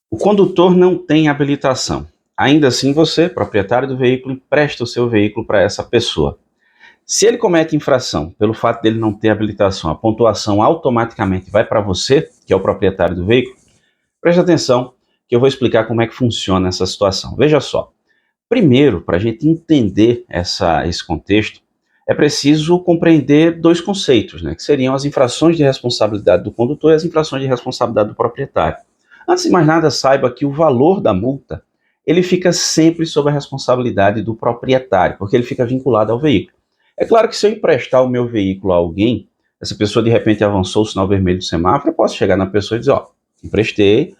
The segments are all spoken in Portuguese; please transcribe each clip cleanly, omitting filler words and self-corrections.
O condutor não tem habilitação. Ainda assim, você, proprietário do veículo, empresta o seu veículo para essa pessoa. Se ele comete infração pelo fato dele não ter habilitação, a pontuação automaticamente vai para você, que é o proprietário do veículo. Preste atenção que eu vou explicar como é que funciona essa situação. Veja só. Primeiro, para a gente entender esse contexto, é preciso compreender dois conceitos, né, que seriam as infrações de responsabilidade do condutor e as infrações de responsabilidade do proprietário. Antes de mais nada, saiba que o valor da multa ele fica sempre sob a responsabilidade do proprietário, porque ele fica vinculado ao veículo. É claro que se eu emprestar o meu veículo a alguém, essa pessoa de repente avançou o sinal vermelho do semáforo, eu posso chegar na pessoa e dizer, ó, emprestei,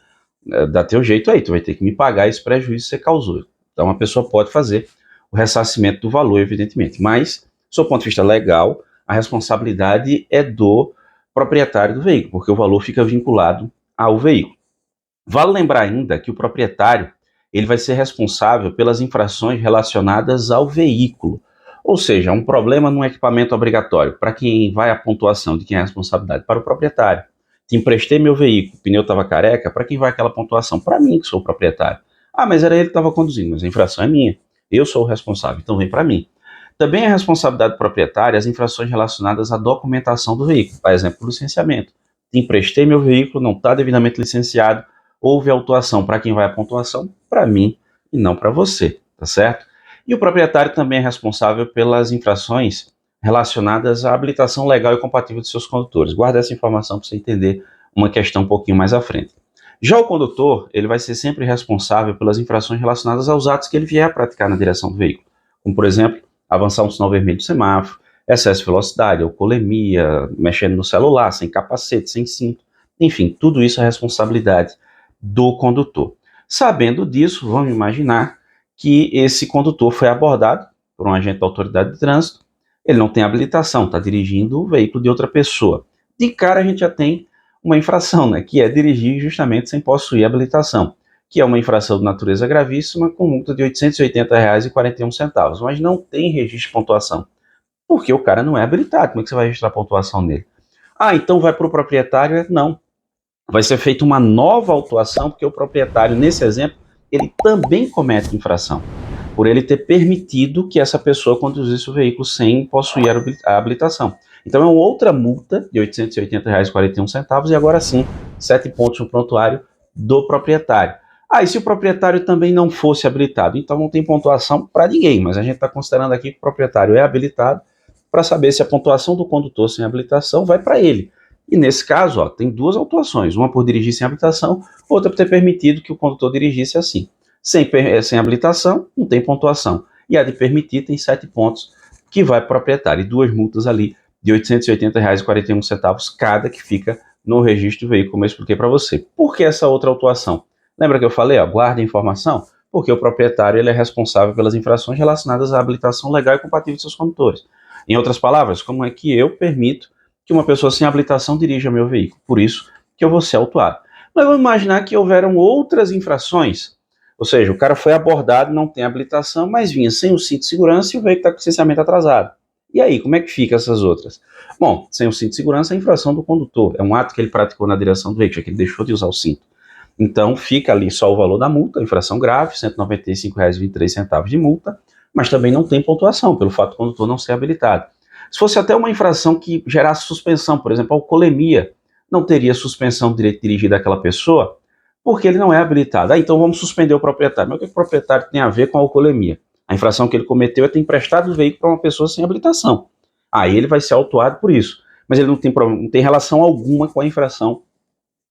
dá teu jeito aí, tu vai ter que me pagar esse prejuízo que você causou. Então a pessoa pode fazer o ressarcimento do valor, evidentemente, mas, do ponto de vista legal, a responsabilidade é do proprietário do veículo, porque o valor fica vinculado ao veículo. Vale lembrar ainda que o proprietário ele vai ser responsável pelas infrações relacionadas ao veículo, ou seja, um problema no equipamento obrigatório. Para quem vai a pontuação de quem é a responsabilidade? Para o proprietário. Te emprestei meu veículo, o pneu estava careca, para quem vai aquela pontuação? Para mim, que sou o proprietário. Ah, mas era ele que estava conduzindo, mas a infração é minha. Eu sou o responsável, então vem para mim. Também é responsabilidade do proprietário as infrações relacionadas à documentação do veículo, por exemplo, o licenciamento. Te emprestei meu veículo, não está devidamente licenciado, houve autuação. Para quem vai a pontuação? Para mim e não para você, tá certo? E o proprietário também é responsável pelas infrações relacionadas à habilitação legal e compatível de seus condutores. Guarda essa informação para você entender uma questão um pouquinho mais à frente. Já o condutor, ele vai ser sempre responsável pelas infrações relacionadas aos atos que ele vier a praticar na direção do veículo, como por exemplo, avançar um sinal vermelho do semáforo, excesso de velocidade, alcoolemia, mexendo no celular, sem capacete, sem cinto, enfim, tudo isso é responsabilidade do condutor. Sabendo disso, vamos imaginar que esse condutor foi abordado por um agente da autoridade de trânsito, ele não tem habilitação, está dirigindo o veículo de outra pessoa. De cara a gente já tem uma infração, né, que é dirigir justamente sem possuir habilitação, que é uma infração de natureza gravíssima com multa de R$ 880,41, mas não tem registro de pontuação, porque o cara não é habilitado. Como é que você vai registrar a pontuação nele? Ah, então vai para o proprietário? Não. Vai ser feita uma nova autuação, porque o proprietário, nesse exemplo, ele também comete infração, por ele ter permitido que essa pessoa conduzisse o veículo sem possuir a habilitação. Então é uma outra multa de R$ 880,41 e agora sim, 7 pontos no prontuário do proprietário. Ah, e se o proprietário também não fosse habilitado? Então não tem pontuação para ninguém, mas a gente está considerando aqui que o proprietário é habilitado para saber se a pontuação do condutor sem habilitação vai para ele. E nesse caso, ó, tem duas autuações, uma por dirigir sem habilitação, outra por ter permitido que o condutor dirigisse assim. Sem habilitação, não tem pontuação. E a de permitir tem 7 pontos, que vai para o proprietário. E duas multas ali de R$ 880,41 cada, que fica no registro do veículo, como eu expliquei para você. Por que essa outra autuação? Lembra que eu falei, ó, guarda a informação? Porque o proprietário ele é responsável pelas infrações relacionadas à habilitação legal e compatível de seus condutores. Em outras palavras, como é que eu permito que uma pessoa sem habilitação dirija meu veículo? Por isso que eu vou ser autuado. Mas vamos imaginar que houveram outras infrações, ou seja, o cara foi abordado, não tem habilitação, mas vinha sem o cinto de segurança e o veículo está com licenciamento atrasado. E aí, como é que fica essas outras? Bom, sem o cinto de segurança é infração do condutor, é um ato que ele praticou na direção do veículo, já que ele deixou de usar o cinto. Então fica ali só o valor da multa, infração grave, R$ 195,23 de multa, mas também não tem pontuação, pelo fato do condutor não ser habilitado. Se fosse até uma infração que gerasse suspensão, por exemplo, a alcoolemia, não teria suspensão do direito de dirigir daquela pessoa, porque ele não é habilitado. Ah, então vamos suspender o proprietário. Mas o que o proprietário tem a ver com a alcoolemia? A infração que ele cometeu é ter emprestado o veículo para uma pessoa sem habilitação. Aí ele vai ser autuado por isso. Mas ele não tem relação alguma com a infração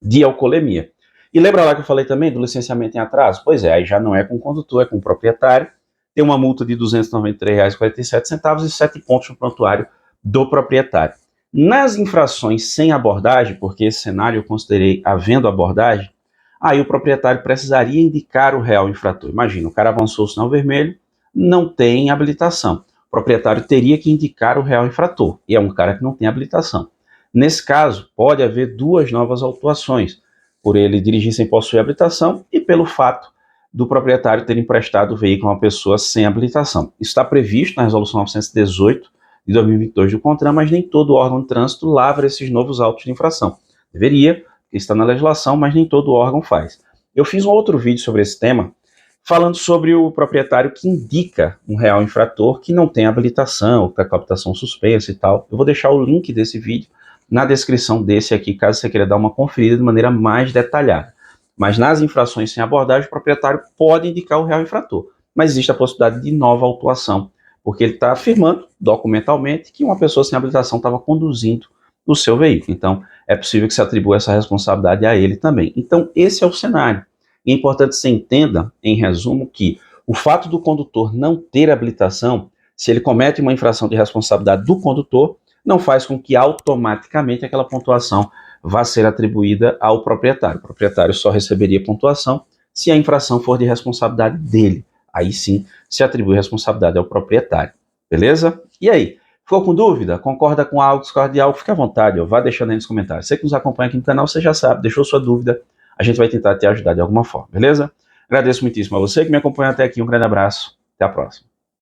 de alcoolemia. E lembra lá que eu falei também do licenciamento em atraso? Pois é, aí já não é com o condutor, é com o proprietário. Tem uma multa de R$ 293,47 e 7 pontos no prontuário do proprietário. Nas infrações sem abordagem, porque esse cenário eu considerei havendo abordagem, aí o proprietário precisaria indicar o real infrator. Imagina, o cara avançou o sinal vermelho, não tem habilitação. O proprietário teria que indicar o real infrator, e é um cara que não tem habilitação. Nesse caso, pode haver duas novas autuações, por ele dirigir sem possuir habilitação e pelo fato do proprietário ter emprestado o veículo a uma pessoa sem habilitação. Isso está previsto na Resolução 918 de 2022 do CONTRAN, mas nem todo órgão de trânsito lavra esses novos autos de infração. Deveria, porque está na legislação, mas nem todo órgão faz. Eu fiz um outro vídeo sobre esse tema, falando sobre o proprietário que indica um real infrator que não tem habilitação, que está com a habilitação suspensa e tal. Eu vou deixar o link desse vídeo na descrição desse aqui, caso você queira dar uma conferida de maneira mais detalhada. Mas nas infrações sem abordagem, o proprietário pode indicar o real infrator, mas existe a possibilidade de nova autuação, porque ele está afirmando documentalmente que uma pessoa sem habilitação estava conduzindo o seu veículo. Então, é possível que se atribua essa responsabilidade a ele também. Então, esse é o cenário. E é importante que você entenda, em resumo, que o fato do condutor não ter habilitação, se ele comete uma infração de responsabilidade do condutor, não faz com que automaticamente aquela pontuação vá ser atribuída ao proprietário. O proprietário só receberia pontuação se a infração for de responsabilidade dele. Aí sim se atribui responsabilidade ao proprietário. Beleza? E aí? Ficou com dúvida? Concorda com algo, discorda de algo? Fique à vontade, vá deixando aí nos comentários. Você que nos acompanha aqui no canal, você já sabe, deixou sua dúvida, a gente vai tentar te ajudar de alguma forma, beleza? Agradeço muitíssimo a você que me acompanha até aqui, um grande abraço, até a próxima.